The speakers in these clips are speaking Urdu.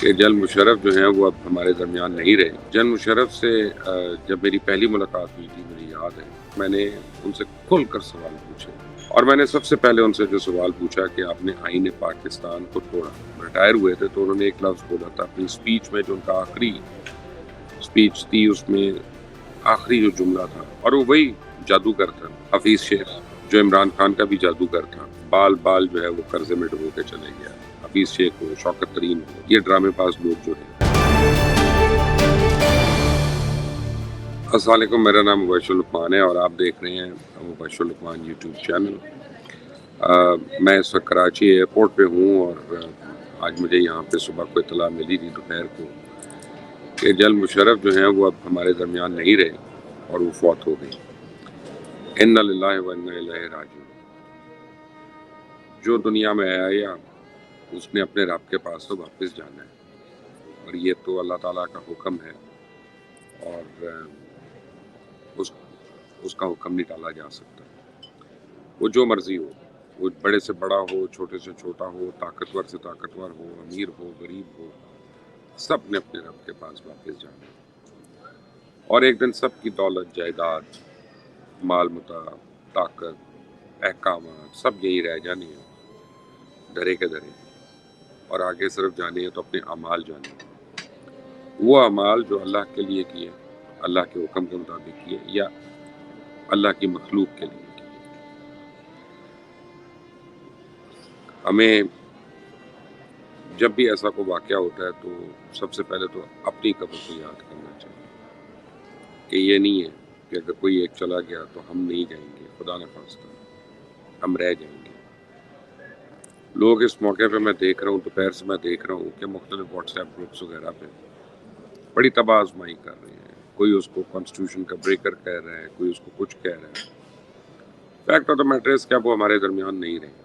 کہ جنرل مشرف جو ہیں وہ اب ہمارے درمیان نہیں رہے۔ جنرل مشرف سے جب میری پہلی ملاقات ہوئی تھی مجھے یاد ہے، میں نے ان سے کھل کر سوال پوچھے اور میں نے سب سے پہلے ان سے جو سوال پوچھا کہ آپ نے آئین پاکستان کو توڑا۔ ریٹائر ہوئے تھے تو انہوں نے ایک لفظ بولا تھا اپنی اسپیچ میں، جو ان کا آخری اسپیچ تھی، اس میں آخری جو جملہ تھا، اور وہ وہی جادوگر تھا حفیظ شیخ، جو عمران خان کا بھی جادوگر تھا۔ بال بال جو ہے وہ قرضے میں ڈبو کے چلے گیا، حفیظ شیخ ہو، شوکت ترین ہو، یہ ڈرامے باز لوگ جو ہیں۔ السلام علیکم، میرا نام مبشر لقمان ہے اور آپ دیکھ رہے ہیں مبشر لقمان یوٹیوب چینل۔ میں اس وقت کراچی ایئرپورٹ پہ ہوں اور آج مجھے یہاں پہ صبح کو اطلاع ملی تھی دوپہر کو کہ جنرل مشرف جو ہیں وہ اب ہمارے درمیان نہیں رہے اور وہ فوت ہو گئی۔ انا للہ و انا الیہ راجعون۔ جو دنیا میں آیا اس نے اپنے رب کے پاس تو واپس جانا ہے، اور یہ تو اللہ تعالیٰ کا حکم ہے، اور اس کا حکم نہیں ٹالا جا سکتا۔ وہ جو مرضی ہو، وہ بڑے سے بڑا ہو، چھوٹے سے چھوٹا ہو، طاقتور سے طاقتور ہو، امیر ہو، غریب ہو، سب نے اپنے رب کے پاس واپس جانا ہے، اور ایک دن سب کی دولت، جائیداد، مال متاع، طاقت، احکامات سب یہی رہ جانے ہیں دھرے کے دھرے، اور آگے صرف جانے ہیں تو اپنے اعمال جانے ہیں۔ وہ اعمال جو اللہ کے لیے کیے، اللہ کے حکم کے مطابق کیے، یا اللہ کی مخلوق کے لیے کیے۔ ہمیں جب بھی ایسا کوئی واقعہ ہوتا ہے تو سب سے پہلے تو اپنی قبر کو یاد کرنا چاہیے کہ یہ نہیں ہے کہ اگر کوئی ایک چلا گیا تو ہم نہیں جائیں گے، خدا نہ خواستہ ہم رہ جائیں گے۔ لوگ اس موقع پہ میں دیکھ رہا ہوں، دوپہر سے میں دیکھ رہا ہوں کہ مختلف واٹس ایپ گروپس وغیرہ پہ بڑی تباہ آزمائی کر رہے ہیں۔ کوئی اس کو کانسٹیٹیوشن کا بریکر کہہ رہا ہے، کوئی اس کو کچھ کہہ رہا ہے۔ فیکٹ آف دا میٹر ہے کہ اب وہ ہمارے درمیان نہیں رہے۔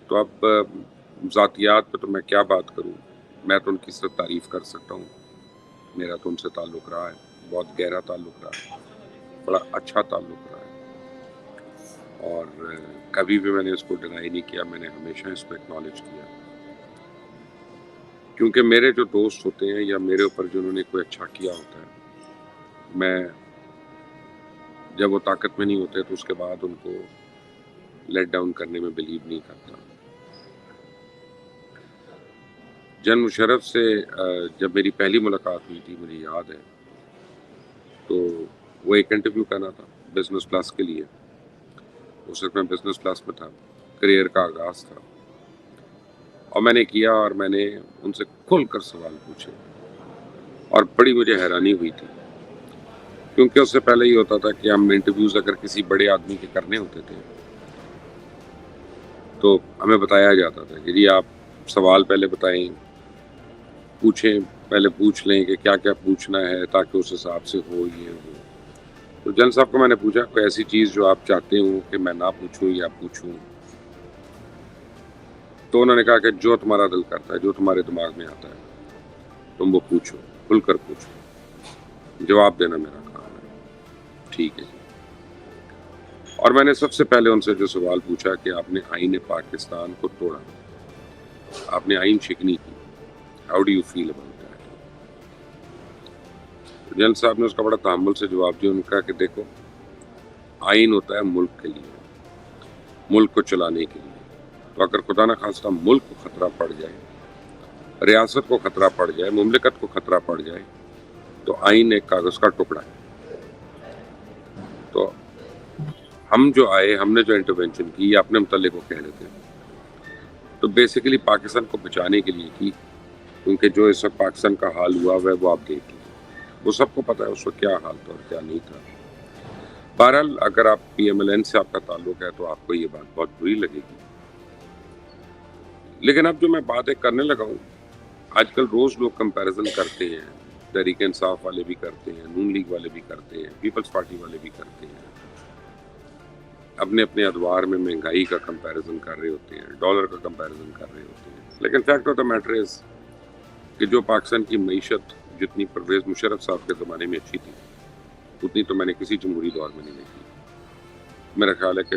تو اب ذاتیات پہ تو میں کیا بات کروں، میں تو ان کی صرف تعریف کر سکتا ہوں۔ میرا تو ان سے تعلق رہا ہے، بہت گہرا تعلق رہا ہے، بڑا اچھا تعلق رہا ہے، اور کبھی بھی میں نے اس کو ڈینائی نہیں کیا، میں نے ہمیشہ اس کو ایکنالج کیا، کیونکہ میرے جو دوست ہوتے ہیں یا میرے اوپر جنہوں نے کوئی اچھا کیا ہوتا ہے، میں جب وہ طاقت میں نہیں ہوتے تو اس کے بعد ان کو لیٹ ڈاؤن کرنے میں بلیو نہیں کرتا۔ جنرل مشرف سے جب میری پہلی ملاقات ہوئی تھی مجھے یاد ہے، تو وہ ایک انٹرویو کرنا تھا بزنس کلاس کے لیے، اس وقت میں بزنس کلاس میں تھا، کریئر کا آغاز تھا، اور میں نے کیا اور میں نے ان سے کھل کر سوال پوچھے، اور بڑی مجھے حیرانی ہوئی تھی، کیونکہ اس سے پہلے یہ ہوتا تھا کہ ہم انٹرویوز اگر کسی بڑے آدمی کے کرنے ہوتے تھے تو ہمیں بتایا جاتا تھا کہ جی آپ سوال پہلے بتائیں، پوچھیں، پہلے پوچھ لیں کہ کیا کیا پوچھنا ہے تاکہ اس حساب سے ہو یہ ہو۔ تو جن صاحب کو میں نے پوچھا کوئی ایسی چیز جو آپ چاہتے ہوں کہ میں نہ پوچھوں یا پوچھوں، تو انہوں نے کہا کہ جو تمہارا دل کرتا ہے، جو تمہارے دماغ میں آتا ہے تم وہ پوچھو، کھل کر پوچھو، جواب دینا میرا کام ہے۔ ٹھیک ہے جی۔ اور میں نے سب سے پہلے ان سے جو سوال پوچھا کہ آپ نے آئین پاکستان کو توڑا، آپ نے آئین شکنی کی، how do you feel about that? General صاحب نے اس کا بڑا تحمل سے جواب دیا، ان کا کہ دیکھو آئین ہوتا ہے ملک کے لیے، ملک کو چلانے کے لیے، تو اگر خدا نہ خواستہ ملک کو خطرہ پڑ جائے، ریاست کو خطرہ پڑ جائے، مملکت کو خطرہ پڑ جائے، تو آئین ایک کاغذ کا ٹکڑا ہے۔ تو ہم جو آئے، ہم نے جو انٹرونشن کی، یا اپنے متعلق وہ کہہ رہے تھے، تو بیسیکلی پاکستان کو بچانے کے لیے کی، کیونکہ جو اس وقت پاکستان کا حال ہوا ہے وہ آپ دیکھ لیجیے، وہ سب کو پتہ ہے اس وقت کیا حال تھا اور کیا نہیں تھا۔ بہرحال اگر آپ پی ایم ایل این سے آپ کا تعلق ہے تو آپ کو یہ بات بہت بری لگے گی، لیکن اب جو میں باتیں کرنے لگا ہوں، آج کل روز لوگ کمپیریزن کرتے ہیں، تحریک انصاف والے بھی کرتے ہیں، نون لیگ والے بھی کرتے ہیں، پیپلز پارٹی والے بھی کرتے ہیں، اپنے اپنے ادوار میں مہنگائی کا کمپیریزن کر رہے ہوتے ہیں، ڈالر کا کمپیریزن کر رہے ہوتے ہیں، لیکن fact of the matter is کہ جو پاکستان کی معیشت جتنی پرویز مشرف صاحب کے زمانے میں اچھی تھی، اتنی تو میں نے کسی جمہوری دور میں نہیں دیکھی۔ میرا خیال ہے کہ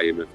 IMF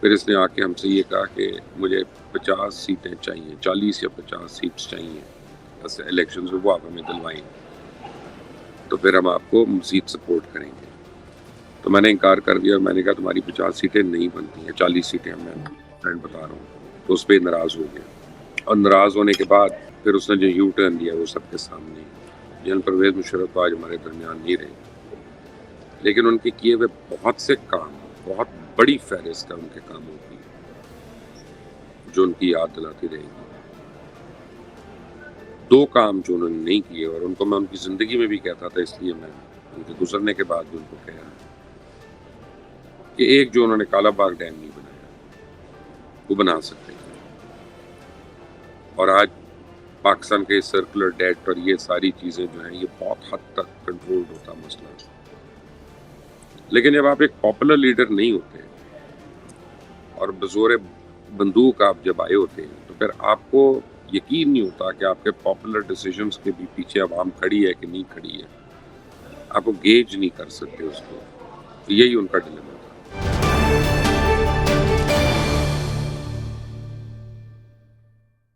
پھر اس نے آ کے ہم سے یہ کہا کہ مجھے 50 سیٹیں چاہیے، 40 یا 50 سیٹس چاہیے بس الیکشنز میں، وہ آپ ہمیں دلوائیں تو پھر ہم آپ کو مزید سپورٹ کریں گے۔ تو میں نے انکار کر دیا اور میں نے کہا تمہاری 50 سیٹیں نہیں بنتی ہیں، 40 سیٹیں میں فرینڈ بتا رہا ہوں۔ تو اس پہ ناراض ہو گیا، اور ناراض ہونے کے بعد پھر اس نے جو یو ٹرن دیا وہ سب کے سامنے جنرل پرویز مشرف تو آج ہمارے درمیان نہیں رہے، لیکن ان کے کیے ہوئے بہت سے کام، بہت بڑی فہرست ہے ان کے کاموں کی جو ان کی یاد دلاتی رہے گی۔ 2 کام جو انہوں نے نہیں کیے، اور ان کو میں ان کی زندگی میں بھی کہتا تھا، اس لیے میں ان کے گزرنے کے بعد بھی ان کو کہہ رہا ہوں کہ ایک جو انہوں نے کالا باغ ڈیم نہیں بنایا، وہ بنا سکتے ہیں، اور آج پاکستان کے سرکولر ڈیٹ اور یہ ساری چیزیں جو ہیں یہ بہت حد تک کنٹرولڈ ہوتا مسئلہ۔ لیکن جب آپ ایک پاپولر لیڈر نہیں ہوتے اور بزور بندوق آپ جب آئے ہوتے ہیں تو پھر آپ کو یقین نہیں ہوتا کہ آپ کے پاپولر ڈیسیجنز کے بھی پیچھے عوام کھڑی ہے کہ نہیں کھڑی ہے، آپ کو گیج نہیں کر سکتے اس کو، یہی ان کا ڈیلیما۔